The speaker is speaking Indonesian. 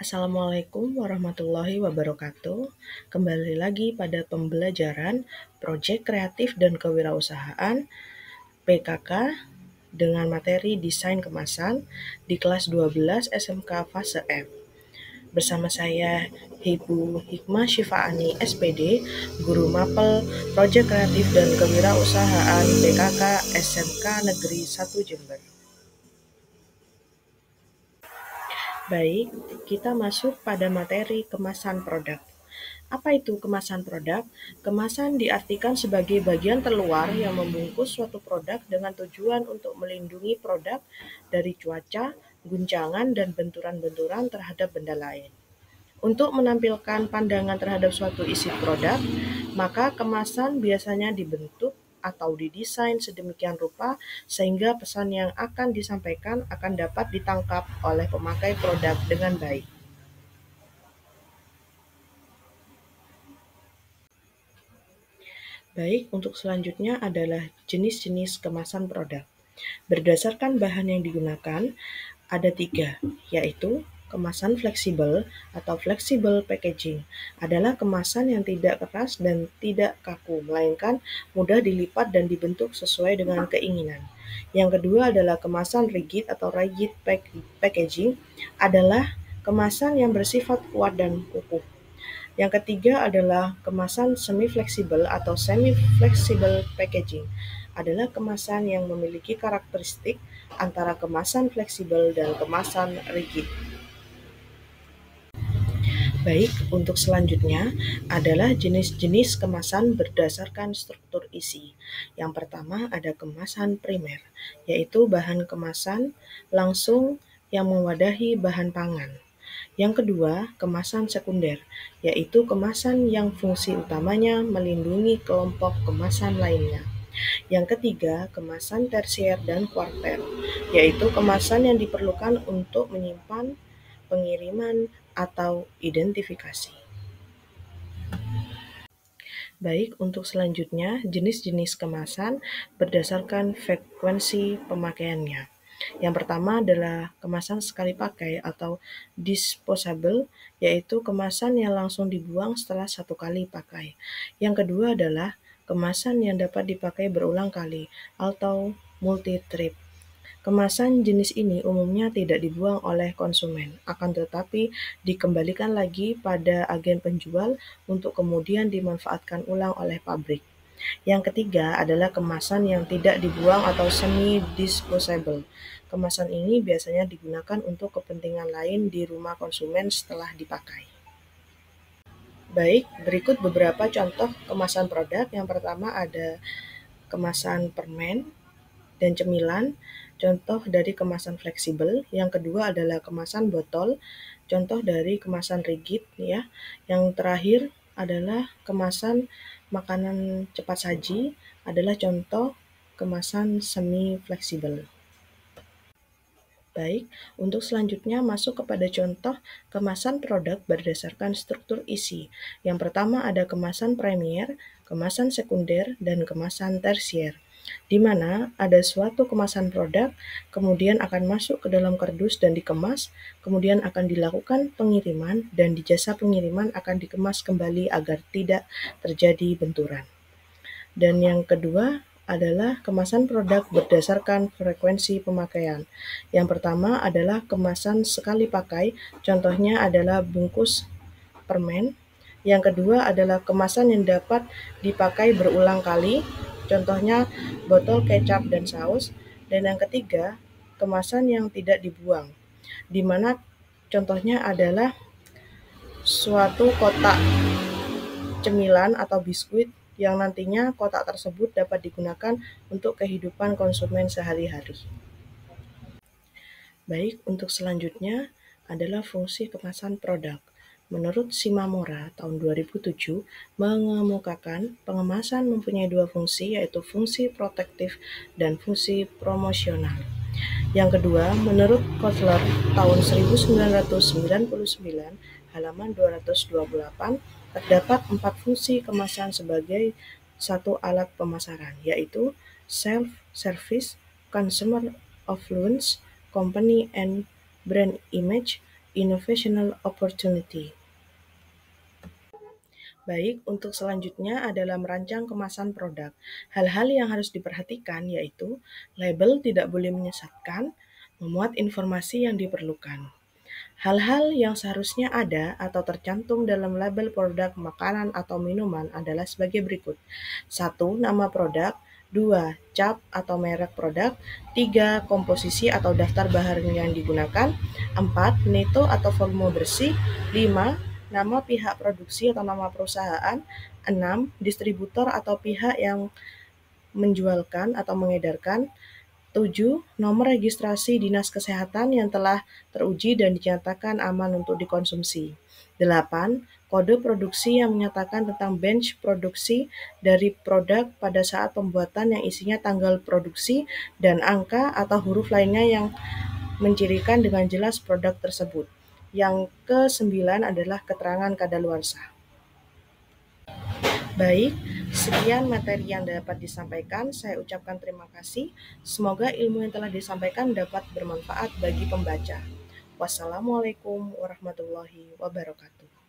Assalamualaikum warahmatullahi wabarakatuh. Kembali lagi pada pembelajaran Proyek Kreatif dan Kewirausahaan PKK dengan materi Desain Kemasan di kelas 12 SMK Fase F. Bersama saya Ibu Hikmah Syifaani SPD, Guru Mapel Proyek Kreatif dan Kewirausahaan PKK SMK Negeri 1 Jember. Baik, kita masuk pada materi kemasan produk. Apa itu kemasan produk? Kemasan diartikan sebagai bagian terluar yang membungkus suatu produk dengan tujuan untuk melindungi produk dari cuaca, guncangan, dan benturan-benturan terhadap benda lain. Untuk menampilkan pandangan terhadap suatu isi produk, maka kemasan biasanya dibentuk atau didesain sedemikian rupa sehingga pesan yang akan disampaikan akan dapat ditangkap oleh pemakai produk dengan baik. Baik, untuk selanjutnya adalah jenis-jenis kemasan produk. Berdasarkan bahan yang digunakan, ada 3, yaitu kemasan fleksibel atau flexible packaging adalah kemasan yang tidak keras dan tidak kaku, melainkan mudah dilipat dan dibentuk sesuai dengan keinginan. Yang kedua adalah kemasan rigid atau rigid packaging adalah kemasan yang bersifat kuat dan kukuh. Yang ketiga adalah kemasan semi-fleksibel atau semi-flexible packaging adalah kemasan yang memiliki karakteristik antara kemasan fleksibel dan kemasan rigid. Baik, untuk selanjutnya adalah jenis-jenis kemasan berdasarkan struktur isi. Yang pertama ada kemasan primer, yaitu bahan kemasan langsung yang mewadahi bahan pangan. Yang kedua, kemasan sekunder, yaitu kemasan yang fungsi utamanya melindungi kelompok kemasan lainnya. Yang ketiga, kemasan tersier dan kuarter, yaitu kemasan yang diperlukan untuk menyimpan, pengiriman, atau identifikasi. Baik, untuk selanjutnya, jenis-jenis kemasan berdasarkan frekuensi pemakaiannya. Yang pertama adalah kemasan sekali pakai atau disposable, yaitu kemasan yang langsung dibuang setelah satu kali pakai. Yang kedua adalah kemasan yang dapat dipakai berulang kali atau multi-trip. Kemasan jenis ini umumnya tidak dibuang oleh konsumen, akan tetapi dikembalikan lagi pada agen penjual untuk kemudian dimanfaatkan ulang oleh pabrik. Yang ketiga adalah kemasan yang tidak dibuang atau semi-disposable. Kemasan ini biasanya digunakan untuk kepentingan lain di rumah konsumen setelah dipakai. Baik, berikut beberapa contoh kemasan produk. Yang pertama ada kemasan permen dan cemilan, contoh dari kemasan fleksibel. Yang kedua adalah kemasan botol, contoh dari kemasan rigid ya. Yang terakhir adalah kemasan makanan cepat saji, adalah contoh kemasan semi fleksibel. Baik, untuk selanjutnya masuk kepada contoh kemasan produk berdasarkan struktur isi. Yang pertama ada kemasan premier, kemasan sekunder, dan kemasan tersier, di mana ada suatu kemasan produk, kemudian akan masuk ke dalam kardus dan dikemas, kemudian akan dilakukan pengiriman, dan di jasa pengiriman akan dikemas kembali agar tidak terjadi benturan. Dan yang kedua adalah kemasan produk berdasarkan frekuensi pemakaian. Yang pertama adalah kemasan sekali pakai, contohnya adalah bungkus permen. Yang kedua adalah kemasan yang dapat dipakai berulang kali, contohnya botol kecap dan saus. Dan yang ketiga, kemasan yang tidak dibuang, di mana contohnya adalah suatu kotak cemilan atau biskuit yang nantinya kotak tersebut dapat digunakan untuk kehidupan konsumen sehari-hari. Baik, untuk selanjutnya adalah fungsi kemasan produk. Menurut Shimamura tahun 2007 mengemukakan pengemasan mempunyai dua fungsi, yaitu fungsi protektif dan fungsi promosional. Yang kedua, menurut Kotler tahun 1999 halaman 228 terdapat 4 fungsi kemasan sebagai satu alat pemasaran, yaitu self-service, consumer affluence, company and brand image, innovational opportunity. Baik, untuk selanjutnya adalah merancang kemasan produk. Hal-hal yang harus diperhatikan yaitu label tidak boleh menyesatkan, memuat informasi yang diperlukan. Hal-hal yang seharusnya ada atau tercantum dalam label produk makanan atau minuman adalah sebagai berikut. 1. Nama produk. 2. Cap atau merek produk. 3. Komposisi atau daftar bahan yang digunakan. 4. Neto atau volume bersih. 5. Nama pihak produksi atau nama perusahaan. 6. Distributor atau pihak yang menjualkan atau mengedarkan. 7. Nomor registrasi Dinas Kesehatan yang telah teruji dan dinyatakan aman untuk dikonsumsi. 8. Kode produksi yang menyatakan tentang batch produksi dari produk pada saat pembuatan yang isinya tanggal produksi dan angka atau huruf lainnya yang mencirikan dengan jelas produk tersebut. Yang ke-9 adalah keterangan kadaluarsa. Baik, sekian materi yang dapat disampaikan. Saya ucapkan terima kasih. Semoga ilmu yang telah disampaikan dapat bermanfaat bagi pembaca. Wassalamualaikum warahmatullahi wabarakatuh.